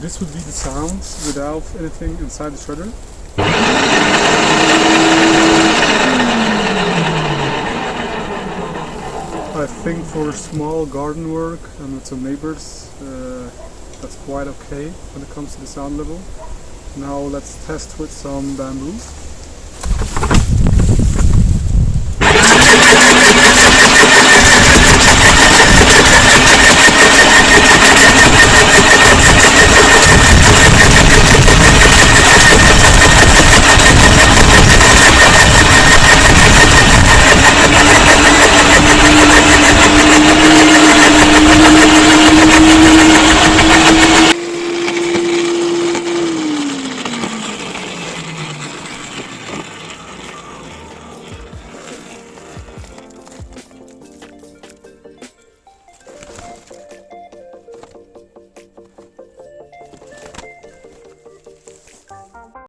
this would be the sound without anything inside the shredder. I think for small garden work and with some neighbors, that's quite okay when it comes to the sound level. Now let's test with some bamboo.